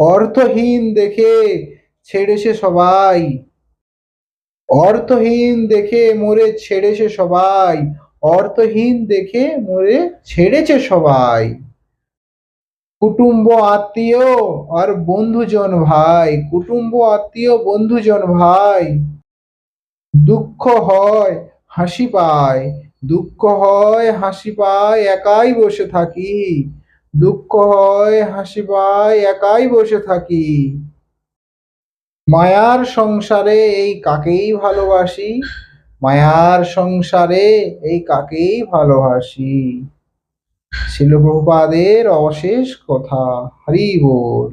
অর্থহীন দেখে ছেড়েছে সবাই, অর্থহীন দেখে মোরে ছেড়েছে সবাই, অর্থহীন দেখে মোরে ছেড়েছে সবাই। কুটুম্ব আত্মীয় আর বন্ধুজন ভাই, কুটুম্ব আত্মীয় বন্ধুজন ভাই, দুঃখ হয় হাসি পায়, দুঃখ হয় হাসি পায় একাই বসে থাকি, দুঃখ হয় হাসি পায় একাই বসে থাকি। মায়ার সংসারে এই কাকেই ভালোবাসি, মায়ার সংসারে এই কাকেই ভালোবাসি। শিল প্রভুপাদের অশেষ কথা। হরি বল।